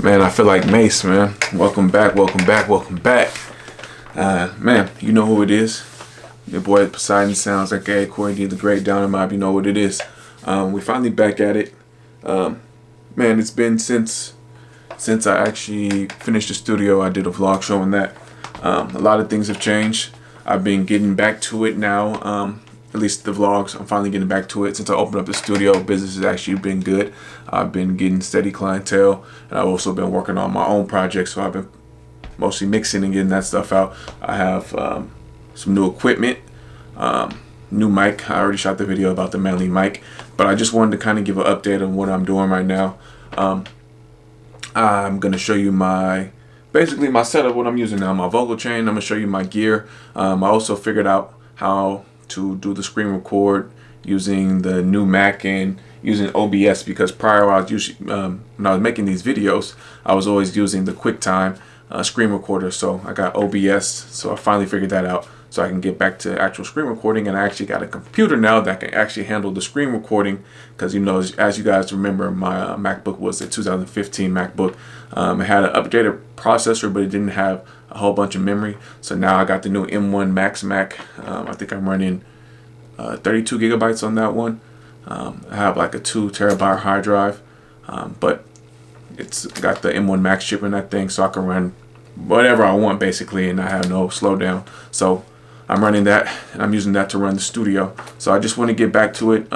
Man, I feel like Mace, man. Welcome back, welcome back, welcome back. Man, you know who it is. Your boy Poseidon Soundz, aka TheGreat down in Mob. You know what it is. We finally back at it. Man, it's been since I actually finished the studio. I did a vlog showing that. A lot of things have changed. I've been getting back to it now. At least the vlogs, I'm finally getting back to it. Since I opened up the studio, business has actually been good. I've been getting steady clientele, and I've also been working on my own projects, so I've been mostly mixing and getting that stuff out. I have some new equipment, new mic. I already shot the video about the Manley mic, but I just wanted to kind of give an update on what I'm doing right now. I'm going to show you basically my setup, what I'm using now, my vocal chain. I'm going to show you my gear. I also figured out how to do the screen record using the new Mac and using OBS, because prior I was usually when I was making these videos, I was always using the QuickTime screen recorder. So I got OBS, so I finally figured that out, so I can get back to actual screen recording. And I actually got a computer now that can actually handle the screen recording, because, you know, as you guys remember, my MacBook was a 2015 MacBook. It had an updated processor, but it didn't have a whole bunch of memory. So now I got the new M1 Max Mac. I think I'm running 32 gigabytes on that one. I have like a 2 terabyte hard drive, but it's got the M1 Max chip in that thing, so I can run whatever I want basically, and I have no slowdown. So I'm running that, and I'm using that to run the studio. So I just want to get back to it,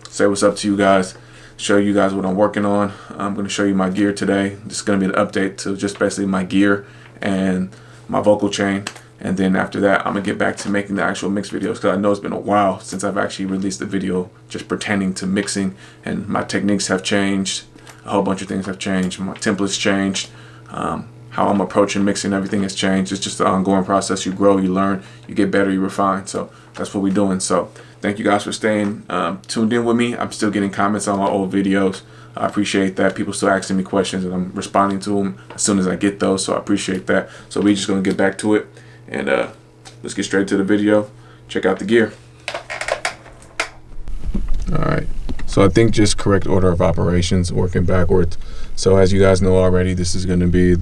say what's up to you guys, show you guys what I'm working on. I'm going to show you my gear today. This is going to be an update to just basically my gear and my vocal chain. And then after that, I'm going to get back to making the actual mix videos, because I know it's been a while since I've actually released a video just pertaining to mixing, and my techniques have changed. A whole bunch of things have changed. My templates changed. How I'm approaching mixing, everything has changed. It's just an ongoing process. You grow, you learn, you get better, you refine. So that's what we're doing. So thank you guys for staying tuned in with me. I'm still getting comments on my old videos. I appreciate that. People still asking me questions, and I'm responding to them as soon as I get those. So I appreciate that. So we're just going to get back to it. And let's get straight to the video. Check out the gear. Alright, so I think just correct order of operations, working backwards. So as you guys know already, this is going to be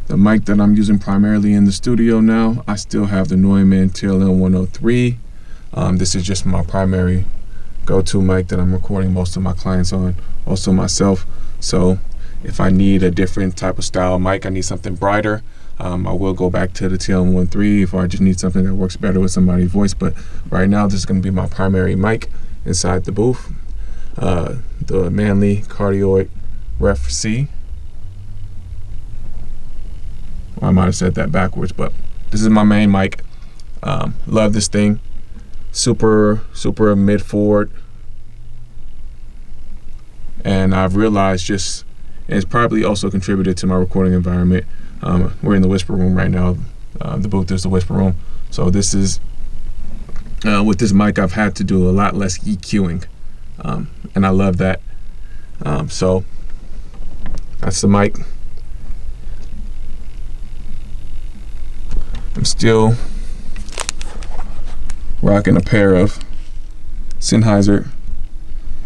the mic that I'm using primarily in the studio now. I still have the Neumann TLM 103. This is just my primary go-to mic that I'm recording most of my clients on, also myself. So if I need a different type of style mic, I need something brighter, I will go back to the TLM 103 if I just need something that works better with somebody's voice. But right now, this is going to be my primary mic inside the booth. The Manley Cardioid Ref C. I might have said that backwards, but this is my main mic. Love this thing. Super mid forward. And I've realized and it's probably also contributed to my recording environment. We're in the whisper room right now. The booth is the whisper room. So this is, with this mic, I've had to do a lot less EQing. And I love that. So that's the mic. I'm still rocking a pair of Sennheiser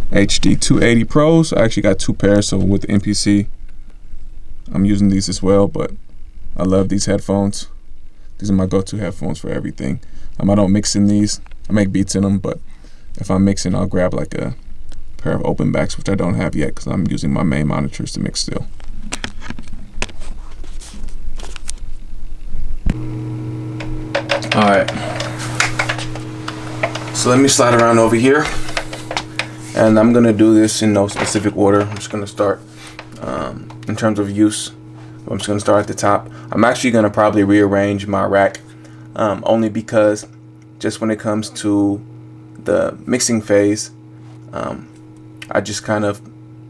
HD 280 Pros. I actually got 2 pairs, so with the MPC, I'm using these as well, but I love these headphones. These are my go-to headphones for everything. I don't mix in these. I make beats in them, but if I'm mixing, I'll grab like a pair of open backs, which I don't have yet because I'm using my main monitors to mix still. Alright, so let me slide around over here, and I'm going to do this in no specific order. I'm just going to start in terms of use. I'm just going to start at the top. I'm actually going to probably rearrange my rack, only because just when it comes to the mixing phase, I just kind of,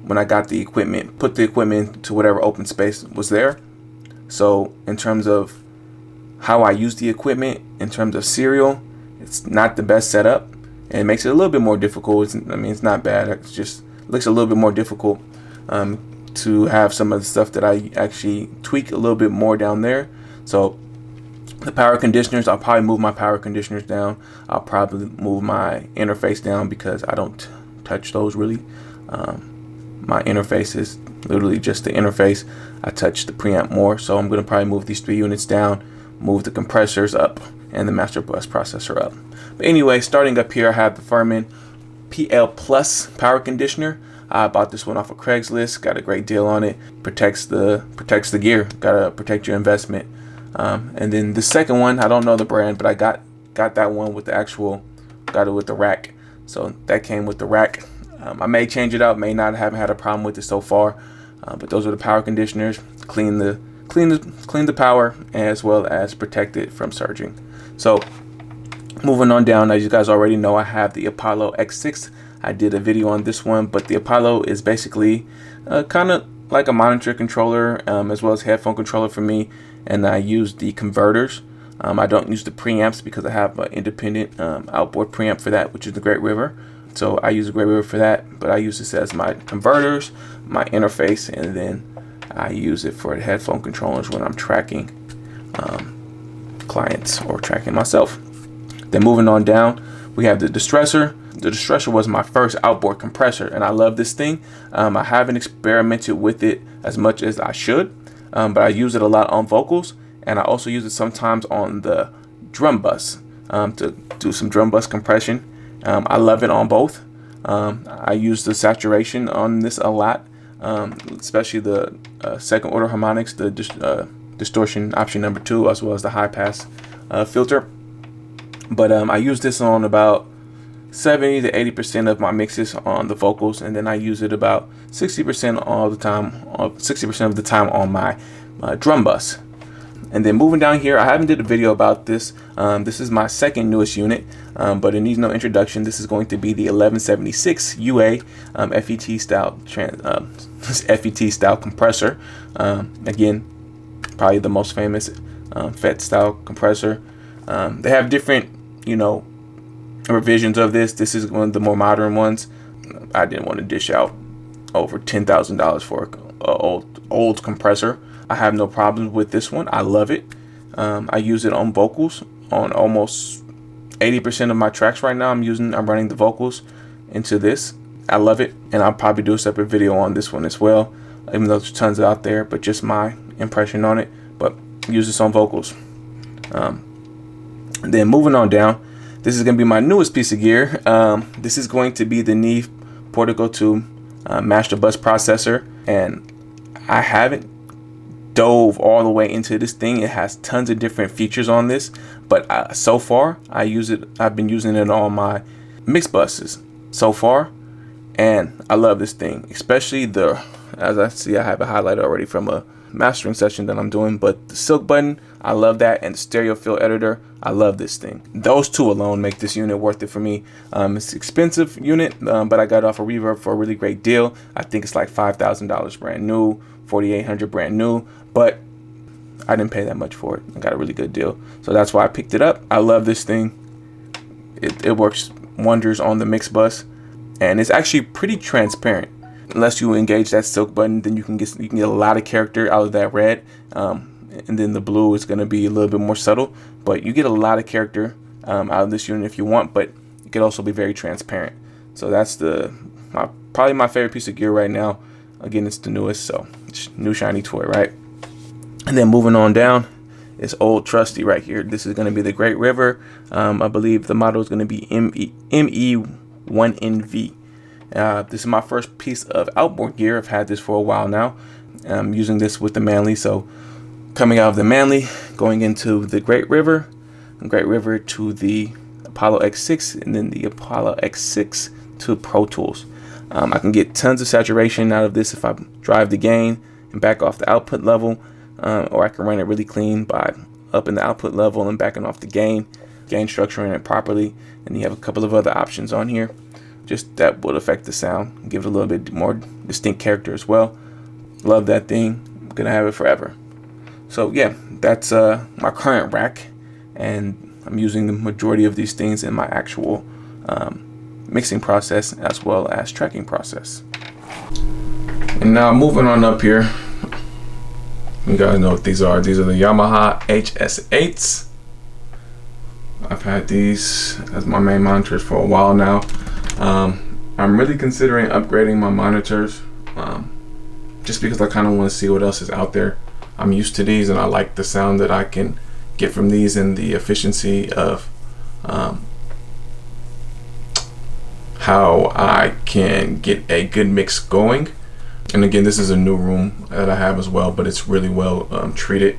when I got the equipment, put the equipment to whatever open space was there. So in terms of how I use the equipment, in terms of serial, it's not the best setup, and it makes it a little bit more difficult. It's not bad. It just looks a little bit more difficult to have some of the stuff that I actually tweak a little bit more down there. So the power conditioners, I'll probably move my power conditioners down. I'll probably move my interface down because I don't touch those really. My interface is literally just the interface. I touched the preamp more, so I'm going to probably move these 3 units down, move the compressors up, and the master bus processor up. But anyway, starting up here, I have the Furman PL Plus power conditioner. I bought this one off of Craigslist. Got a great deal on it. Protects the gear. Gotta protect your investment. And then the second one, I don't know the brand, but I got that one with the actual, got it with the rack. So that came with the rack. I may change it out, may not, haven't had a problem with it so far. But those are the power conditioners. Clean the power as well as protect it from surging. So moving on down, as you guys already know, I have the Apollo X6. I did a video on this one, but the Apollo is basically kind of like a monitor controller as well as headphone controller for me, and I use the converters. I don't use the preamps because I have an independent outboard preamp for that, which is the Great River. So I use the Great River for that, but I use this as my converters, my interface, and then I use it for the headphone controllers when I'm tracking clients or tracking myself. Then moving on down, we have the Distressor. The Distressor was my first outboard compressor, and I love this thing. I haven't experimented with it as much as I should, but I use it a lot on vocals, and I also use it sometimes on the drum bus to do some drum bus compression. I love it on both. I use the saturation on this a lot, especially the second order harmonics, the distortion option number 2, as well as the high pass filter. But I use this on about 70 to 80% of my mixes on the vocals, and then I use it about 60% all the time, 60% of the time on my drum bus. And then moving down here, I haven't did a video about this. This is my second newest unit, but it needs no introduction. This is going to be the 1176 UA FET style compressor. Again, probably the most famous FET style compressor. They have different, revisions of this. This is one of the more modern ones. I didn't want to dish out over $10,000 for an old compressor. I have no problems with this one. I love it. I use it on vocals on almost 80% of my tracks right now. I'm running the vocals into this. I love it, and I'll probably do a separate video on this one as well, even though there's tons out there, but just my impression on it. But use this on vocals. Then moving on down, this is going to be my newest piece of gear. This is going to be the Neve Portico 2 master bus processor, and I haven't dove all the way into this thing. It has tons of different features on this, but so far I've been using it on my mix buses so far, and I love this thing, especially as I see, I have it highlighted already from a mastering session that I'm doing, but the silk button, I love that, and the stereo fill editor, I love this thing. Those two alone make this unit worth it for me. It's an expensive unit, but I got it off of Reverb for a really great deal. I think it's like $5,000 brand new, $4,800 brand new, but I didn't pay that much for it. I got a really good deal, so that's why I picked it up. I love this thing. It works wonders on the mix bus, and it's actually pretty transparent. Unless you engage that silk button, then you can get a lot of character out of that red, and then the blue is going to be a little bit more subtle, but you get a lot of character out of this unit if you want, but it can also be very transparent. So that's probably my favorite piece of gear right now. Again, it's the newest, so it's new shiny toy, right? And then moving on down, it's old trusty right here. This is going to be the Great River. I believe the model is going to be ME1NV. This is my first piece of outboard gear. I've had this for a while now. I'm using this with the Manley, so coming out of the Manley, going into the Great River to the Apollo X6, and then the Apollo X6 to Pro Tools. I can get tons of saturation out of this if I drive the gain and back off the output level, or I can run it really clean by upping the output level and backing off the gain structuring it properly, and you have a couple of other options on here. Just that would affect the sound, give it a little bit more distinct character as well. Love that thing. I'm gonna have it forever. So yeah, that's my current rack, and I'm using the majority of these things in my actual mixing process as well as tracking process. And now moving on up here, you guys know what these are. These are the Yamaha HS8s. I've had these as my main monitors for a while now. I'm really considering upgrading my monitors. just because I kind of want to see what else is out there. I'm used to these and I like the sound that I can get from these and the efficiency of how I can get a good mix going. And again, this is a new room that I have as well, but it's really well treated,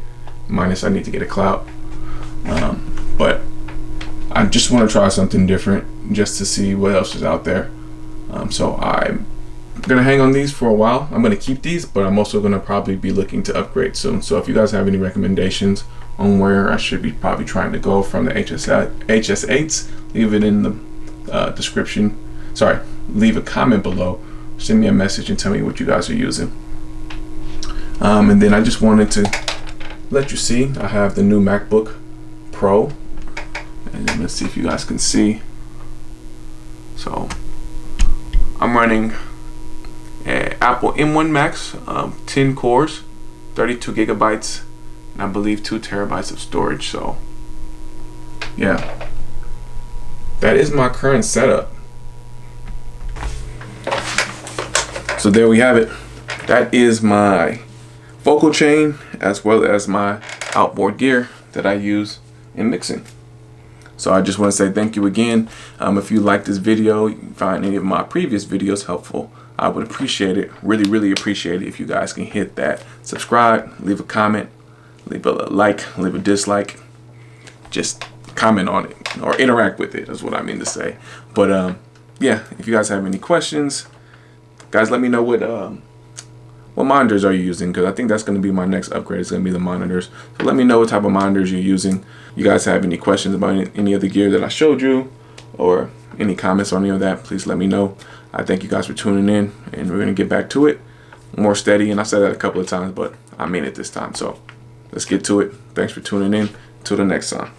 minus I need to get a clout. But I just want to try something different just to see what else is out there. So I'm gonna hang on these for a while. I'm gonna keep these, but I'm also gonna probably be looking to upgrade soon. So if you guys have any recommendations on where I should be probably trying to go from the HS8s, leave it in the description. Sorry, leave a comment below. Send me a message and tell me what you guys are using. And then I just wanted to let you see I have the new MacBook Pro, and let's see if you guys can see. So I'm running an Apple M1 Max, 10 cores, 32 gigabytes, and I believe 2 terabytes of storage. So yeah, that is my current setup. So there we have it. That is my vocal chain as well as my outboard gear that I use in mixing. So I just want to say thank you again. If you like this video, you can find any of my previous videos helpful, I would appreciate it, really appreciate it if you guys can hit that subscribe, leave a comment, leave a like, leave a dislike, just comment on it or interact with it is what I mean to say. But yeah, if you guys have any questions, guys, let me know what monitors are you using, because I think that's going to be my next upgrade. It's going to be the monitors. So let me know what type of monitors you're using. You guys have any questions about any of the gear that I showed you, or any comments on any of that, please let me know. I thank you guys for tuning in, and we're going to get back to it more steady. And I said that a couple of times, but I mean it this time. So let's get to it. Thanks for tuning in. Till the next time.